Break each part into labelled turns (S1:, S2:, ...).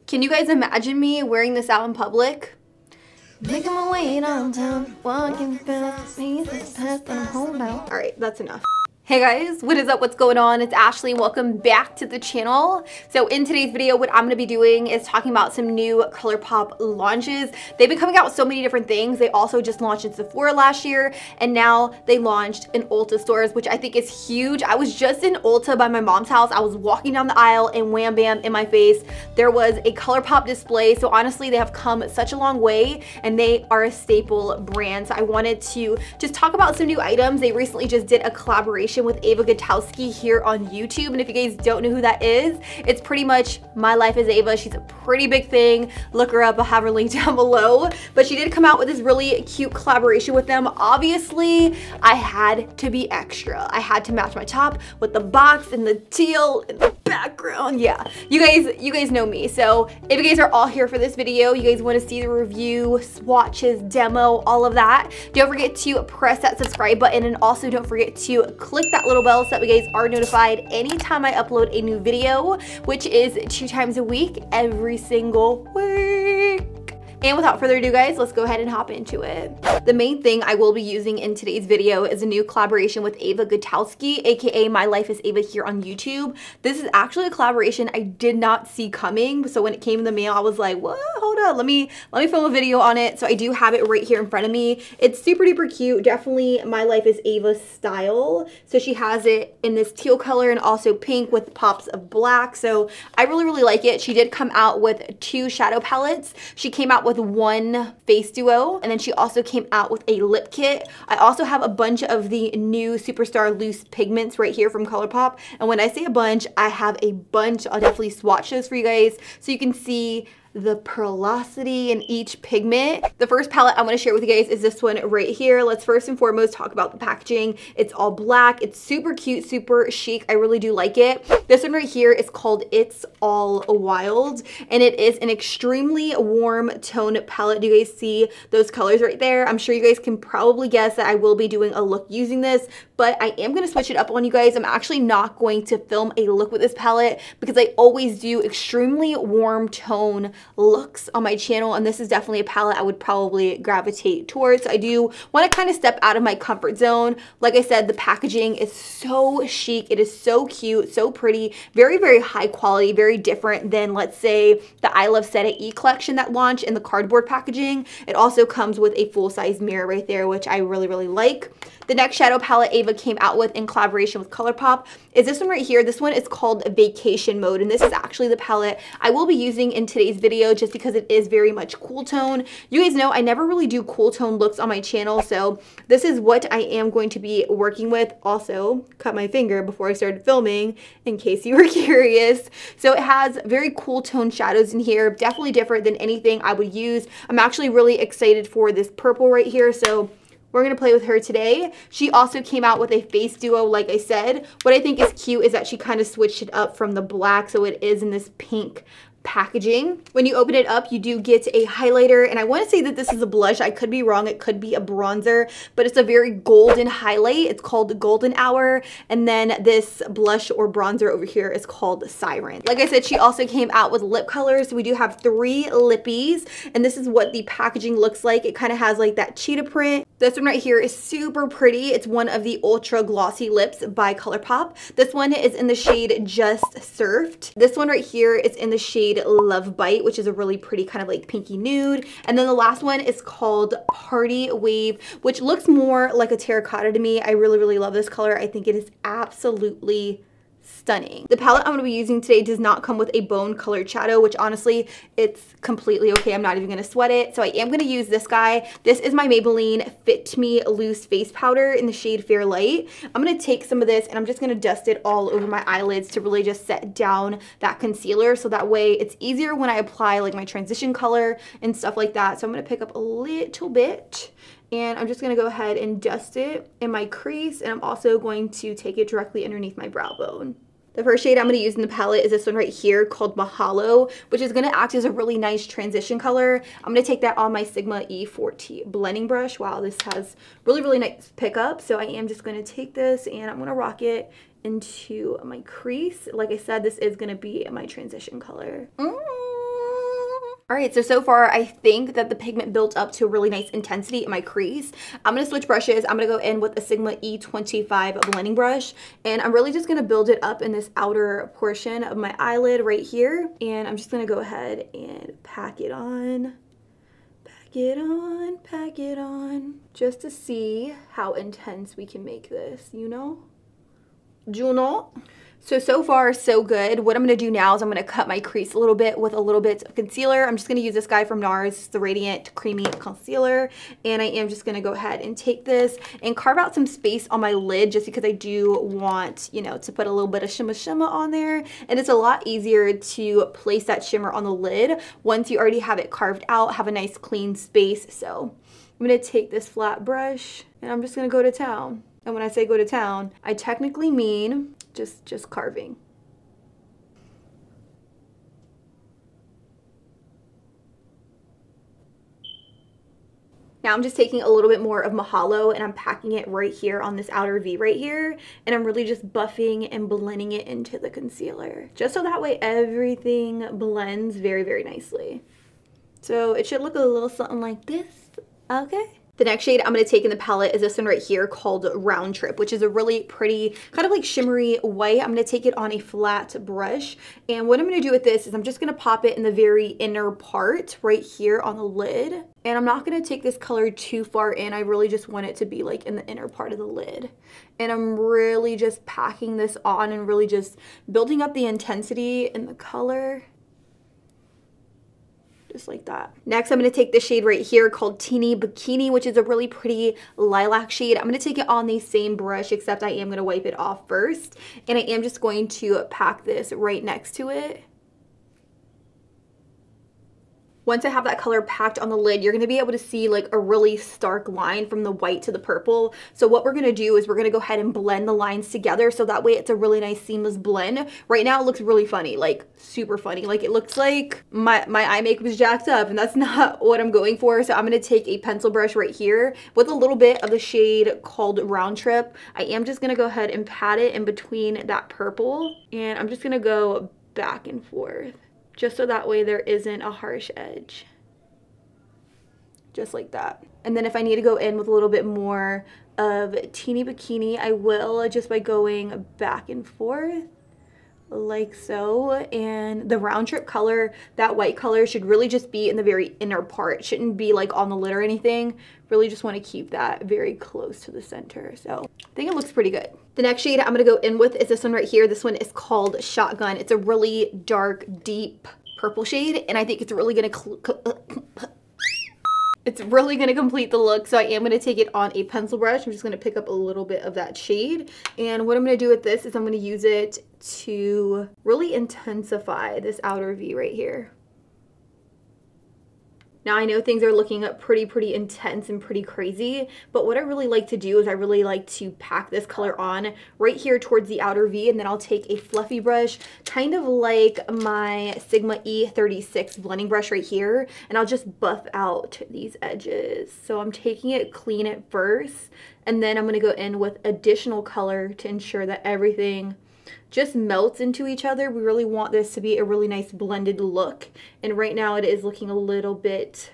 S1: Can you guys imagine me wearing this out in public? Making my way downtown, walking past me, past the hometown. All right, that's enough. Hey guys, what is up? What's going on? It's Ashley. Welcome back to the channel. So in today's video, what I'm going to be doing is talking about some new Colourpop launches. They've been coming out with so many different things. They also just launched in Sephora last year, and now they launched in Ulta stores, which I think is huge. I was just in Ulta by my mom's house. I was walking down the aisle and wham bam in my face, there was a Colourpop display. So honestly, they have come such a long way and they are a staple brand. So I wanted to just talk about some new items. They recently just did a collaboration with Eva Gutowski here on YouTube, and if you guys don't know who that is, it's pretty much MyLifeAsEva. She's a pretty big thing. Look her up. I'll have her link down below. But she did come out with this really cute collaboration with them. Obviously, I had to be extra. I had to match my top with the box and the teal and the background. Yeah, you guys know me. So if you guys are all here for this video, you guys want to see the review, swatches, demo, all of that, don't forget to press that subscribe button, and also don't forget to click that little bell so that you guys are notified anytime I upload a new video, which is 2 times a week, every single week. And without further ado, guys, let's go ahead and hop into it. The main thing I will be using in today's video is a new collaboration with Eva Gutowski, aka MyLifeAsEva here on YouTube. This is actually a collaboration I did not see coming. So when it came in the mail, I was like, what? Hold up, let me film a video on it. So I do have it right here in front of me. It's super duper cute, definitely MyLifeAsEva style. So she has it in this teal color and also pink with pops of black. So I really like it. She did come out with 2 shadow palettes. She came out with 1 face duo, and then she also came out with a lip kit. I also have a bunch of the new Superstar loose pigments right here from Colourpop, and when I say a bunch, I have a bunch. I'll definitely swatch those for you guys so you can see the pearlosity in each pigment. The first palette I want to share with you guys is this one right here. Let's first and foremost talk about the packaging. It's all black. It's super cute, super chic. I really do like it. This one right here is called It's All Wild, and it is an extremely warm tone palette. Do you guys see those colors right there? I'm sure you guys can probably guess that I will be doing a look using this, but I am going to switch it up on you guys. I'm actually not going to film a look with this palette because I always do extremely warm tone looks on my channel, and this is definitely a palette I would probably gravitate towards. I do want to kind of step out of my comfort zone. Like I said, the packaging is so chic. It is so cute, so pretty, very high quality, very different than, let's say, the I Love Set It E collection that launched in the cardboard packaging. It also comes with a full-size mirror right there, which I really like. The next shadow palette Eva came out with in collaboration with Colourpop is this one right here. This one is called Vacation Mode, and this is actually the palette I will be using in today's video just because it is very much cool tone. You guys know I never really do cool tone looks on my channel, so this is what I am going to be working with. Also, cut my finger before I started filming in case you were curious. So it has very cool tone shadows in here, definitely different than anything I would use. I'm actually really excited for this purple right here, so we're going to play with her today. She also came out with a face duo, like I said. What I think is cute is that she kind of switched it up from the black, so it is in this pink packaging. When you open it up, you do get a highlighter, and I want to say that this is a blush. I could be wrong. It could be a bronzer, but it's a very golden highlight. It's called the Golden Hour, and then this blush or bronzer over here is called Siren. Like I said, she also came out with lip colors. So we do have 3 lippies, and this is what the packaging looks like. It kind of has like that cheetah print. This one right here is super pretty. It's one of the ultra glossy lips by Colourpop. This one is in the shade Just Surfed. This one right here is in the shade Love Bite, which is a really pretty kind of like pinky nude. And then the last one is called Party Wave, which looks more like a terracotta to me. I really love this color. I think it is absolutely stunning. The palette I'm going to be using today does not come with a bone colored shadow, which honestly, it's completely okay. I'm not even going to sweat it. So I am going to use this guy. This is my Maybelline Fit Me Loose Face Powder in the shade Fair Light. I'm going to take some of this and I'm just going to dust it all over my eyelids to really just set down that concealer, so that way it's easier when I apply like my transition color and stuff like that. So I'm going to pick up a little bit, and I'm just going to go ahead and dust it in my crease, and I'm also going to take it directly underneath my brow bone. The first shade I'm going to use in the palette is this one right here called Mahalo, which is going to act as a really nice transition color. I'm going to take that on my Sigma E40 blending brush. Wow, this has really nice pickup. So I am just going to take this and I'm going to rock it into my crease. Like I said, this is going to be my transition color. All right, so far I think that the pigment built up to a really nice intensity in my crease. I'm gonna switch brushes. I'm gonna go in with a Sigma E25 blending brush, and I'm really just gonna build it up in this outer portion of my eyelid right here. And I'm just gonna go ahead and pack it on, pack it on, just to see how intense we can make this, you know? Juno. So far, so good. What I'm going to do now is I'm going to cut my crease a little bit with a little bit of concealer. I'm just going to use this guy from NARS, the Radiant Creamy Concealer. And I am just going to go ahead and take this and carve out some space on my lid just because I do want, you know, to put a little bit of shimmer on there. And it's a lot easier to place that shimmer on the lid once you already have it carved out, have a nice clean space. So I'm going to take this flat brush and I'm just going to go to town. And when I say go to town, I technically mean just carving. Now I'm just taking a little bit more of Mahalo and I'm packing it right here on this outer V right here. And I'm really just buffing and blending it into the concealer. Just so that way everything blends very, very nicely. So it should look a little something like this, okay? The next shade I'm going to take in the palette is this one right here called Round Trip, which is a really pretty, kind of like shimmery white. I'm going to take it on a flat brush. And what I'm going to do with this is I'm just going to pop it in the very inner part right here on the lid. And I'm not going to take this color too far in. I really just want it to be like in the inner part of the lid. And I'm really just packing this on and really just building up the intensity in the color. Just like that. Next, I'm going to take this shade right here called Teeny Bikini, which is a really pretty lilac shade. I'm going to take it on the same brush, except I am going to wipe it off first. And I am just going to pack this right next to it. Once I have that color packed on the lid, you're going to be able to see like a really stark line from the white to the purple. So what we're going to do is we're going to go ahead and blend the lines together so that way it's a really nice seamless blend. Right now it looks really funny, like super funny. Like it looks like my eye makeup is jacked up and that's not what I'm going for. So I'm going to take a pencil brush right here with a little bit of the shade called Round Trip. I am just going to go ahead and pat it in between that purple and I'm just going to go back and forth. Just so that way there isn't a harsh edge. Just like that. And then if I need to go in with a little bit more of Teeny Bikini, I will just by going back and forth like so. And the Round Trip color, that white color, should really just be in the very inner part. It shouldn't be like on the lid or anything. Really just want to keep that very close to the center. So I think it looks pretty good. The next shade I'm going to go in with is this one right here. This one is called Shotgun. It's a really dark, deep purple shade, and I think it's really going to complete the look. So I am going to take it on a pencil brush. I'm just going to pick up a little bit of that shade. And what I'm going to do with this is I'm going to use it to really intensify this outer V right here. Now I know things are looking up pretty intense and pretty crazy, but what I really like to do is I really like to pack this color on right here towards the outer V, and then I'll take a fluffy brush, kind of like my Sigma E36 blending brush right here, and I'll just buff out these edges. So I'm taking it clean at first, and then I'm going to go in with additional color to ensure that everything just melts into each other. We really want this to be a really nice blended look, and right now it is looking a little bit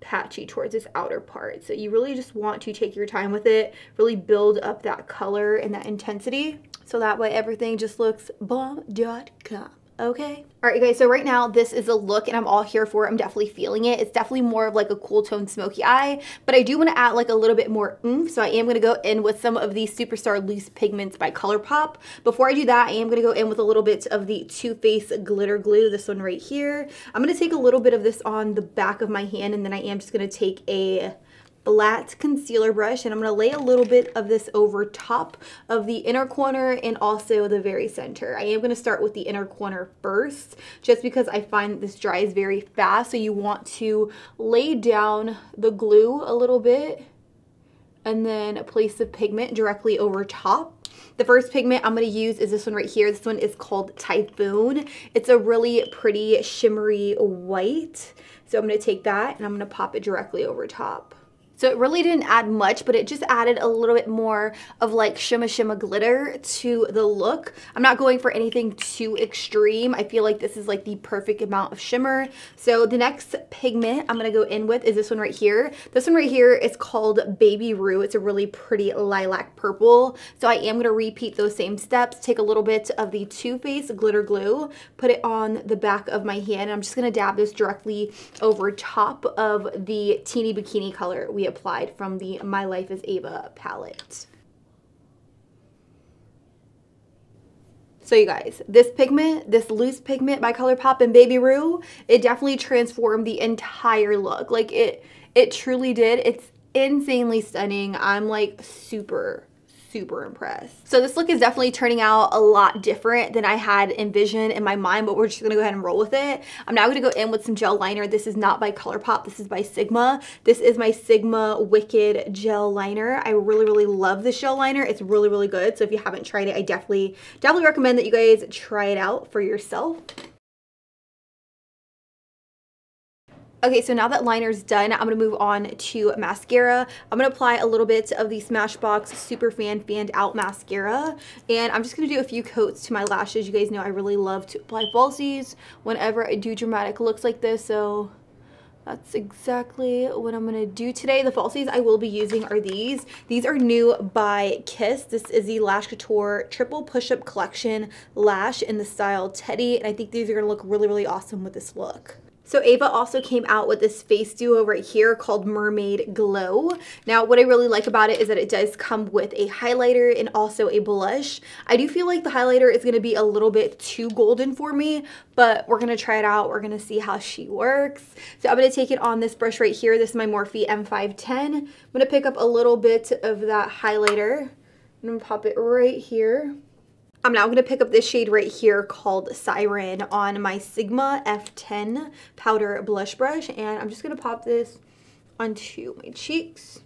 S1: patchy towards this outer part. So you really just want to take your time with it, really build up that color and that intensity so that way everything just looks bomb.com. Okay. All right, guys, so right now this is a look and I'm all here for it. I'm definitely feeling it. It's definitely more of like a cool tone smoky eye, but I do want to add like a little bit more oomph. So I am going to go in with some of these Superstar Loose Pigments by Colourpop. Before I do that, I am going to go in with a little bit of the Too Faced Glitter Glue, this one right here. I'm going to take a little bit of this on the back of my hand, and then I am just going to take a flat concealer brush and I'm going to lay a little bit of this over top of the inner corner and also the very center. I am going to start with the inner corner first just because I find this dries very fast, so you want to lay down the glue a little bit and then place the pigment directly over top. The first pigment I'm going to use is this one right here. This one is called Typhoon. It's a really pretty shimmery white. So I'm going to take that and I'm going to pop it directly over top. So it really didn't add much, but it just added a little bit more of like shimmer glitter to the look. I'm not going for anything too extreme. I feel like this is like the perfect amount of shimmer. So the next pigment I'm gonna go in with is this one right here. This one right here is called Baby Rue. It's a really pretty lilac purple. So I am gonna repeat those same steps. Take a little bit of the Too Faced glitter glue, put it on the back of my hand, and I'm just gonna dab this directly over top of the teeny bikini color we applied from the MyLifeAsEva palette. So you guys, this pigment, this loose pigment by Colourpop and Baby Rue, it definitely transformed the entire look. Like it truly did. It's insanely stunning. I'm like super impressed. So this look is definitely turning out a lot different than I had envisioned in my mind, but we're just gonna go ahead and roll with it. I'm now gonna go in with some gel liner. This is not by Colourpop, this is by Sigma. This is my Sigma Wicked gel liner. I really love this gel liner. It's really good. So if you haven't tried it, I definitely recommend that you guys try it out for yourself. Okay, so now that liner's done, I'm gonna move on to mascara. I'm gonna apply a little bit of the Smashbox Super Fanned Out Mascara, and I'm just gonna do a few coats to my lashes. You guys know I really love to apply falsies whenever I do dramatic looks like this, so that's exactly what I'm gonna do today. The falsies I will be using are these. These are new by Kiss. This is the Lash Couture Triple Push-Up Collection Lash in the style Teddy, and I think these are gonna look really awesome with this look. So Eva also came out with this face duo right here called Mermaid Glow. Now what I really like about it is that it does come with a highlighter and also a blush. I do feel like the highlighter is going to be a little bit too golden for me, but we're going to try it out. We're going to see how she works. So I'm going to take it on this brush right here. This is my Morphe M510. I'm going to pick up a little bit of that highlighter. I'm going to pop it right here. I'm now going to pick up this shade right here called Siren on my Sigma F10 powder blush brush, and I'm just going to pop this onto my cheeks.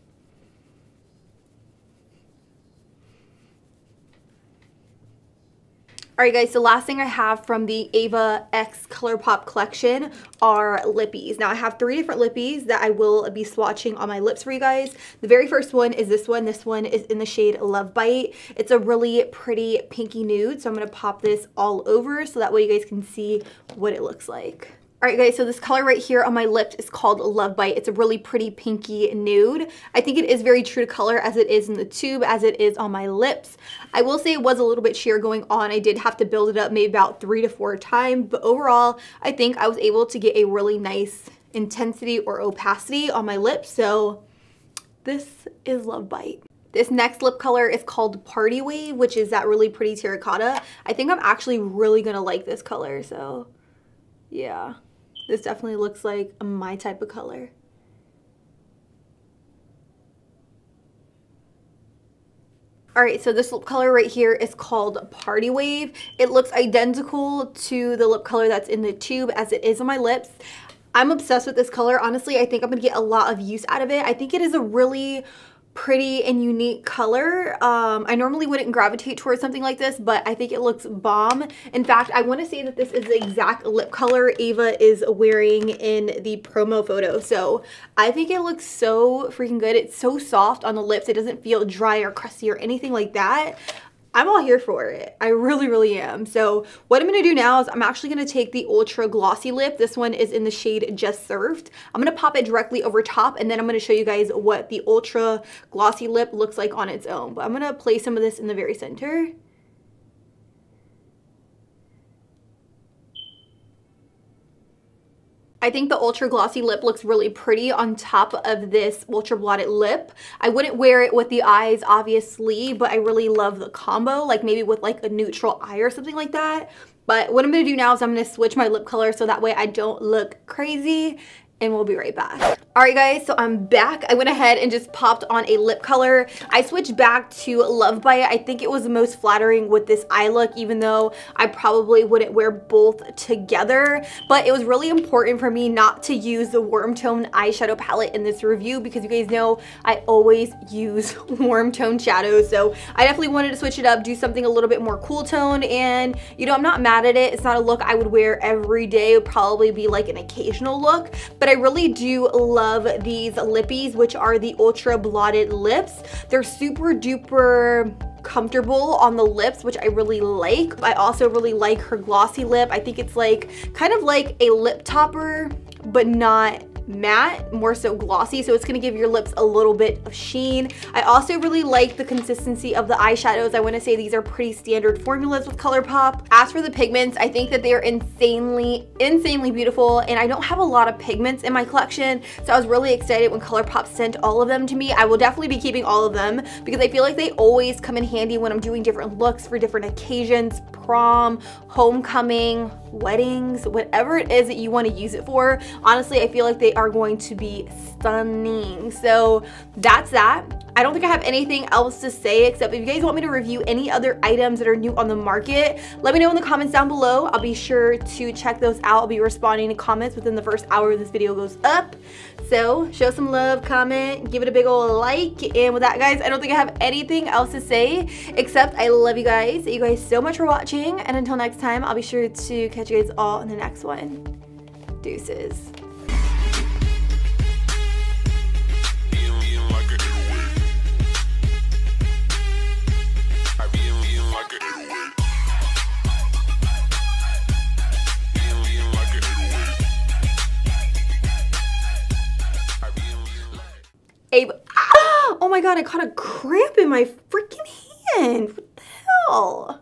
S1: Alright guys, so last thing I have from the Eva X Colourpop collection are lippies. Now I have 3 different lippies that I will be swatching on my lips for you guys. The very first one is this one. This one is in the shade Love Bite. It's a really pretty pinky nude, so I'm going to pop this all over so that way you guys can see what it looks like. Alright guys, so this color right here on my lips is called Love Bite. It's a really pretty pinky nude. I think it is very true to color as it is in the tube, as it is on my lips. I will say it was a little bit sheer going on. I did have to build it up maybe about 3 to 4 times, but overall, I think I was able to get a really nice intensity or opacity on my lips, so this is Love Bite. This next lip color is called Party Wave, which is that really pretty terracotta. I think I'm actually really gonna like this color, so yeah. This definitely looks like my type of color. Alright, so this lip color right here is called Party Wave. It looks identical to the lip color that's in the tube as it is on my lips. I'm obsessed with this color. Honestly, I think I'm going to get a lot of use out of it. I think it is a really pretty and unique color. I normally wouldn't gravitate towards something like this, but I think it looks bomb. In fact, I want to say that this is the exact lip color Eva is wearing in the promo photo. So I think it looks so freaking good. It's so soft on the lips. It doesn't feel dry or crusty or anything like that. I'm all here for it. I really am. So what I'm going to do now is I'm actually going to take the Ultra Glossy Lip. This one is in the shade Just Served. I'm going to pop it directly over top, and then I'm going to show you guys what the Ultra Glossy Lip looks like on its own. But I'm going to place some of this in the very center. I think the Ultra Glossy Lip looks really pretty on top of this Ultra Blotted Lip. I wouldn't wear it with the eyes, obviously, but I really love the combo, like maybe with like a neutral eye or something like that. But what I'm going to do now is I'm going to switch my lip color so that way I don't look crazy, and we'll be right back. Alright guys, so I'm back. I went ahead and just popped on a lip color. I switched back to Love Bite. I think it was the most flattering with this eye look, even though I probably wouldn't wear both together. But it was really important for me not to use the warm tone eyeshadow palette in this review, because you guys know I always use warm tone shadows. So I definitely wanted to switch it up, do something a little bit more cool tone, and you know, I'm not mad at it. It's not a look I would wear every day. It would probably be like an occasional look, but I really do love these lippies, which are the Ultra Blotted Lips. They're super duper comfortable on the lips, which I really like. I also really like her glossy lip. I think it's like kind of like a lip topper, but not matte, more so glossy, so it's gonna give your lips a little bit of sheen. I also really like the consistency of the eyeshadows. I want to say these are pretty standard formulas with Colourpop. As for the pigments, I think that they are insanely beautiful, and I don't have a lot of pigments in my collection, so I was really excited when Colourpop sent all of them to me. I will definitely be keeping all of them because I feel like they always come in handy when I'm doing different looks for different occasions, prom, homecoming, weddings, whatever it is that you want to use it for. Honestly, I feel like they are going to be stunning. So that's that. I don't think I have anything else to say except if you guys want me to review any other items that are new on the market, let me know in the comments down below. I'll be sure to check those out. I'll be responding to comments within the first hour this video goes up. So show some love, comment, give it a big ol' like. And with that, guys, I don't think I have anything else to say except I love you guys. Thank you guys so much for watching. And until next time, I'll be sure to catch you guys all in the next one. Deuces. Eva, oh my god, I caught a cramp in my freaking hand. What the hell?